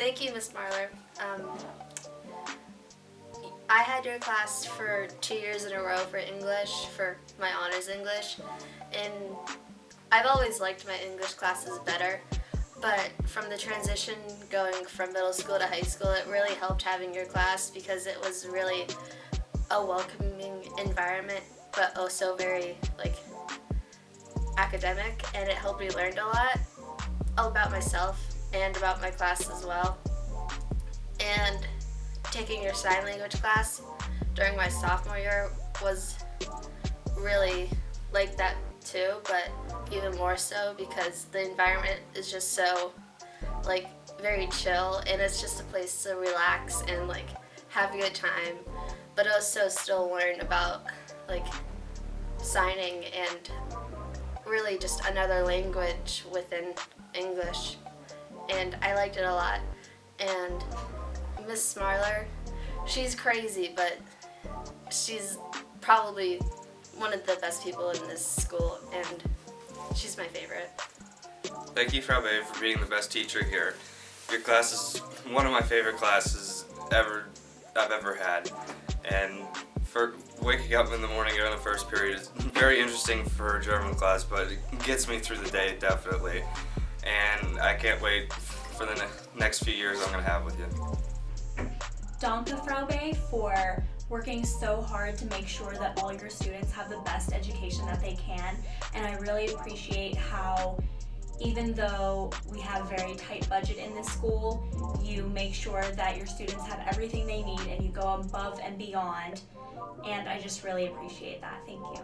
Thank you, Miss Marler. I had your class for 2 years in a row for English, for my honors English, and I've always liked my English classes better, but from the transition going from middle school to high school, it really helped having your class because it was really a welcoming environment, but also very academic, and it helped me learn a lot about myself and about my class as well. And taking your sign language class during my sophomore year was really like that too, but even more so because the environment is just so very chill, and it's just a place to relax and have a good time, but also still learn about signing and really just another language within English, and I liked it a lot. And Miss Marler, she's crazy, but she's probably one of the best people in this school, and she's my favorite. Thank you, Frau Bay, for being the best teacher here. Your class is one of my favorite classes I've ever had, and for waking up in the morning during the first period is very interesting for a German class, but it gets me through the day definitely, and I can't wait for the next few years I'm going to have with you. Danke, Frau Bay, for working so hard to make sure that all your students have the best education that they can, and I really appreciate how even though we have a very tight budget in this school, you make sure that your students have everything they need and you go above and beyond, and I just really appreciate that. Thank you.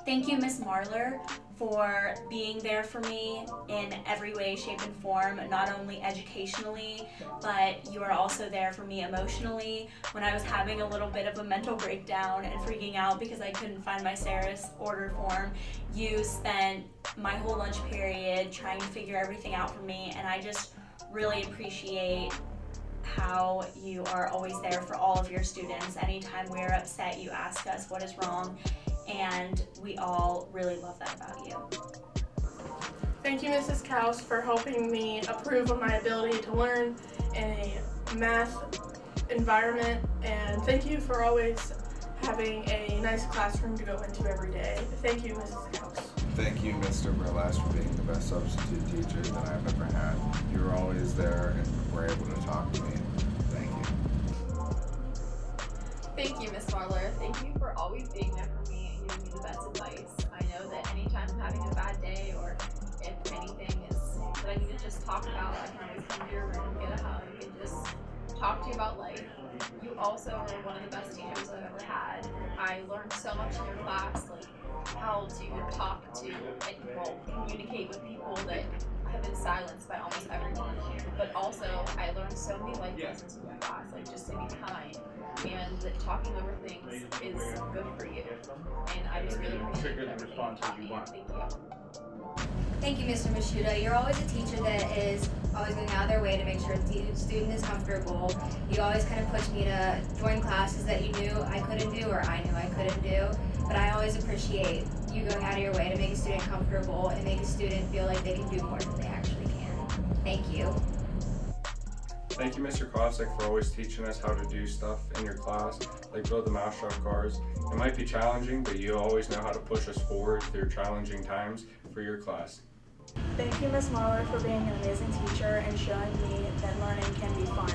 Thank you, Miss Marler, for being there for me in every way, shape, and form, not only educationally, but you are also there for me emotionally. When I was having a little bit of a mental breakdown and freaking out because I couldn't find my Sarah's order form, you spent my whole lunch period trying to figure everything out for me, and I just really appreciate how you are always there for all of your students. Anytime we're upset, you ask us what is wrong, and we all really love that about you. Thank you, Mrs. Kaus, for helping me approve of my ability to learn in a math environment, and thank you for always having a nice classroom to go into every day. Thank you, Mrs. Kaus. Thank you, Mr. Burles, for being the best substitute teacher that I've ever had. You were always there and were able to talk to me. Thank you. Thank you, Miss Marler. Thank you for always being there for me and giving me the best advice. I know that anytime I'm having a bad day, or if anything is that I need to just talk about, I can always come to your room, get a hug, and just talk to you about life. You also are one of the best teachers I've ever had. I learned so much in your class, how to talk to and communicate with people that have been silenced by almost everyone. But also, I learned so many life lessons in your class, just to be kind, and that talking over things is good for you. And I just really appreciate everything you taught me. Thank you. Thank you, Mr. Mishuda. You're always a teacher that is always going out of their way to make sure the student is comfortable. You always kind of push me to join classes that you knew I couldn't do or I knew I couldn't do. But I always appreciate you going out of your way to make a student comfortable and make a student feel like they can do more than they actually can. Thank you. Thank you, Mr. Kosek, for always teaching us how to do stuff in your class, like build the mousetrap cars. It might be challenging, but you always know how to push us forward through challenging times for your class. Thank you, Ms. Marler, for being an amazing teacher and showing me that learning can be fun.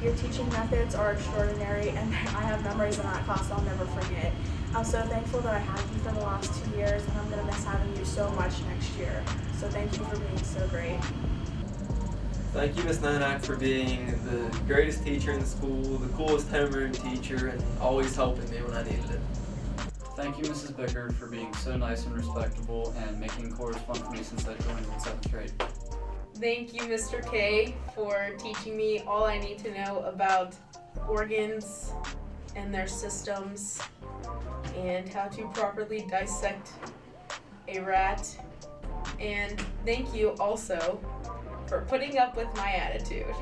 Your teaching methods are extraordinary, and I have memories in that class I'll never forget. I'm so thankful that I had you for the last 2 years, and I'm going to miss having you so much next year. So thank you for being so great. Thank you, Ms. Nanak, for being the greatest teacher in the school, the coolest homeroom teacher, and always helping me when I needed it. Thank you, Mrs. Bickard, for being so nice and respectable and making chorus fun for me since I joined in 7th grade. Thank you, Mr. K, for teaching me all I need to know about organs and their systems and how to properly dissect a rat. And thank you also for putting up with my attitude.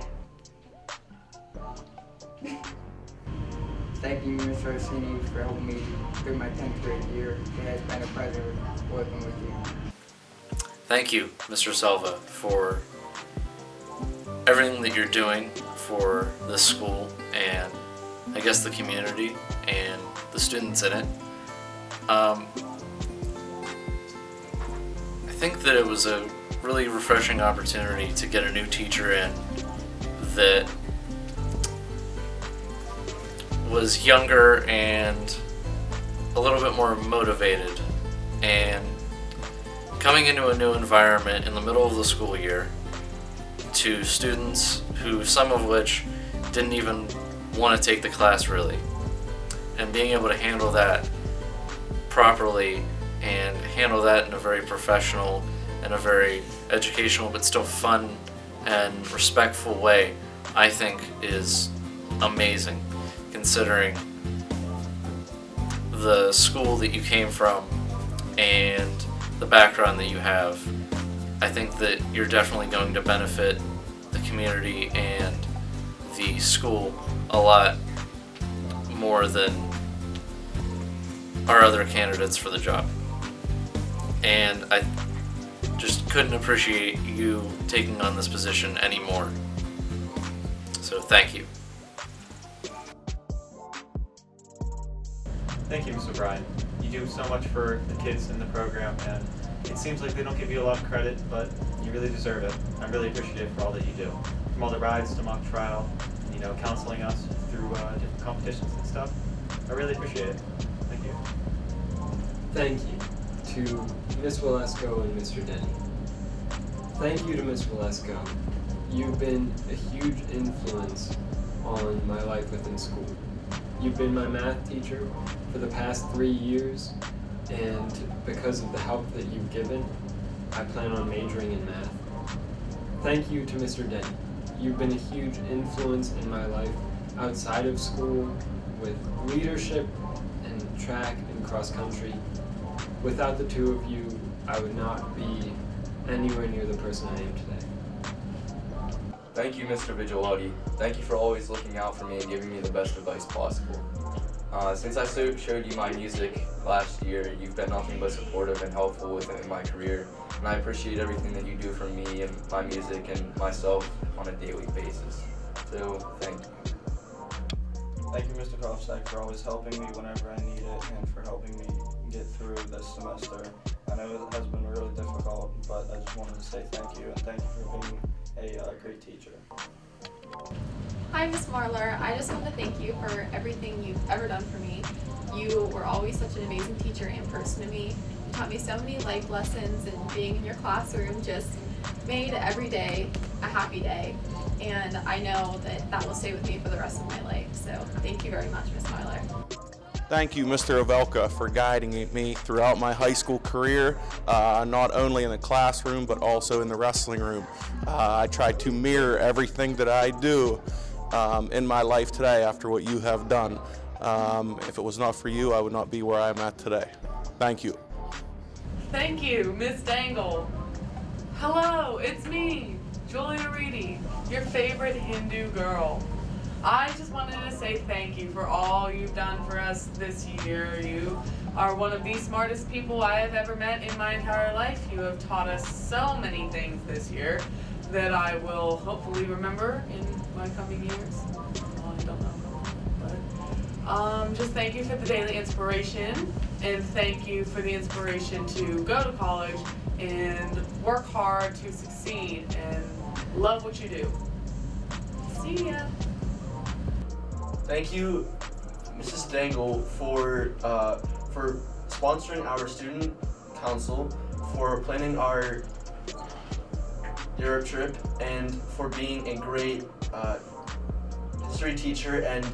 Thank you, Ms. Rossini, for helping me through my 10th grade year. It has been a pleasure working with you. Thank you, Mr. Selva, for everything that you're doing for this school and I guess the community and the students in it. I think that it was a really refreshing opportunity to get a new teacher in that was younger and a little bit more motivated, and coming into a new environment in the middle of the school year to students who, some of which didn't even want to take the class really, and being able to handle that properly and handle that in a very professional and a very educational but still fun and respectful way, I think is amazing, considering the school that you came from and the background that you have. I think that you're definitely going to benefit the community and the school a lot more than our other candidates for the job. And I just couldn't appreciate you taking on this position anymore. So thank you. Thank you, Mr. Bryan. You do so much for the kids in the program, and it seems like they don't give you a lot of credit, but you really deserve it. I'm really appreciative for all that you do. From all the rides to mock trial, counseling us through different competitions and stuff. I really appreciate it. Thank you. Thank you to Ms. Walesko and Mr. Denny. Thank you to Ms. Walesko. You've been a huge influence on my life within school. You've been my math teacher for the past 3 years, and because of the help that you've given, I plan on majoring in math. Thank you to Mr. Denny. You've been a huge influence in my life outside of school with leadership and track and cross country. Without the two of you, I would not be anywhere near the person I am today. Thank you, Mr. Vigilati. Thank you for always looking out for me and giving me the best advice possible. Since I showed you my music last year, you've been nothing but supportive and helpful with it in my career, and I appreciate everything that you do for me and my music and myself on a daily basis. So, thank you. Thank you, Mr. Kofstak, for always helping me whenever I need it and for helping me get through this semester. I know it has been really difficult, but I just wanted to say thank you, and thank you for being a great teacher. Hi, Miss Marler. I just want to thank you for everything you've ever done for me. You were always such an amazing teacher and person to me. You taught me so many life lessons, and being in your classroom just made every day a happy day. And I know that that will stay with me for the rest of my life. So thank you very much, Miss Marler. Thank you, Mr. Ovelka, for guiding me throughout my high school career, not only in the classroom, but also in the wrestling room. I tried to mirror everything that I do in my life today after what you have done. If it was not for you, I would not be where I'm at today. Thank you. Thank you, Miss Dangle. Hello, it's me, Julia Reedy, your favorite Hindu girl. I just wanted to say thank you for all you've done for us this year. You are one of the smartest people I have ever met in my entire life. You have taught us so many things this year that I will hopefully remember in my coming years. Well, I don't know. But just thank you for the daily inspiration, and thank you for the inspiration to go to college and work hard to succeed and love what you do. See ya. Thank you, Mrs. Dangle, for sponsoring our student council, for planning our Europe trip, and for being a great history teacher and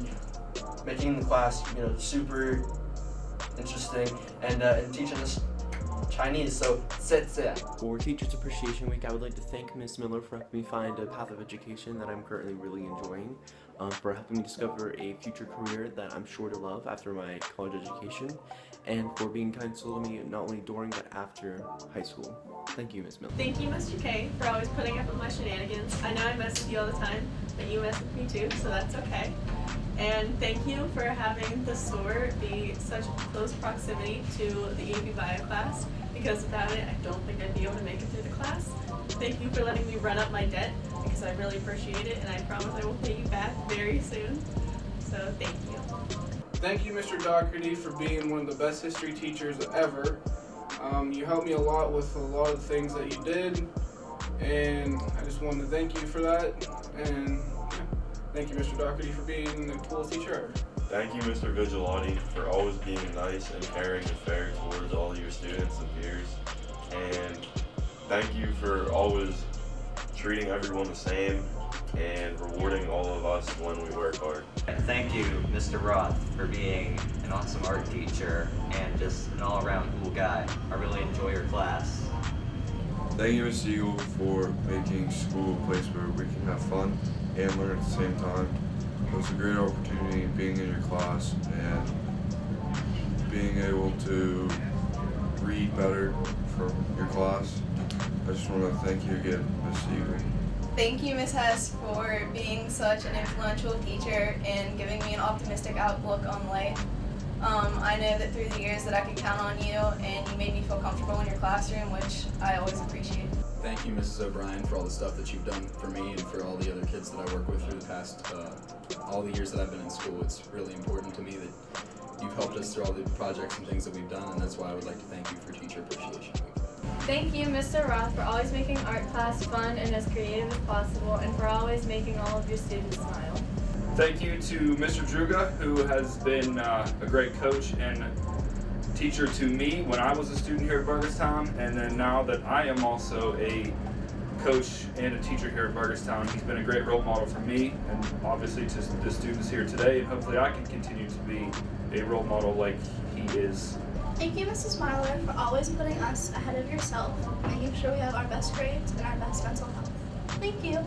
making the class, super interesting, and teaching us Chinese. So, For Teachers Appreciation Week, I would like to thank Ms. Miller for helping me find a path of education that I'm currently really enjoying, for helping me discover a future career that I'm sure to love after my college education, and for being kind to me not only during but after high school. Thank you, Ms. Miller. Thank you, Mr. K, for always putting up with my shenanigans. I know I mess with you all the time, but you mess with me too, so that's okay. And thank you for having the SOAR be such close proximity to the AP Bio class, because without it, I don't think I'd be able to make it through the class. thank you for letting me run up my debt because I really appreciate it, and I promise I will pay you back very soon. So thank you. Thank you, Mr. Doherty, for being one of the best history teachers ever. You helped me a lot with a lot of the things that you did, and I just wanted to thank you for that. And thank you, Mr. Doherty, for being the coolest teacher ever. Thank you, Mr. Vigilante, for always being nice and caring and fair towards all of your students and peers. And thank you for always treating everyone the same and rewarding all of us when we work hard. Thank you, Mr. Roth, for being an awesome art teacher and just an all-around cool guy. I really enjoy your class. Thank you, Ms. Eagle, for making school a place where we can have fun and learn at the same time. It was a great opportunity being in your class and being able to read better from your class. I just want to thank you again, Ms. Eagle. Thank you, Ms. Hess, for being such an influential teacher and giving me an optimistic outlook on life. I know that through the years that I could count on you, and you made me feel comfortable in your classroom, which I always appreciate. Thank you, Mrs. O'Brien, for all the stuff that you've done for me and for all the other kids that I work with through the past, all the years that I've been in school. It's really important to me that you've helped us through all the projects and things that we've done, and that's why I would like to thank you for Teacher Appreciation Week. Thank you, Mr. Roth, for always making art class fun and as creative as possible, and for always making all of your students smile. Thank you to Mr. Druga, who has been a great coach and teacher to me when I was a student here at Burgettstown, and then now that I am also a coach and a teacher here at Burgettstown, he's been a great role model for me and obviously to the students here today, and hopefully I can continue to be a role model like he is. Thank you, Mrs. Marler, for always putting us ahead of yourself, making sure we have our best grades and our best mental health. Thank you.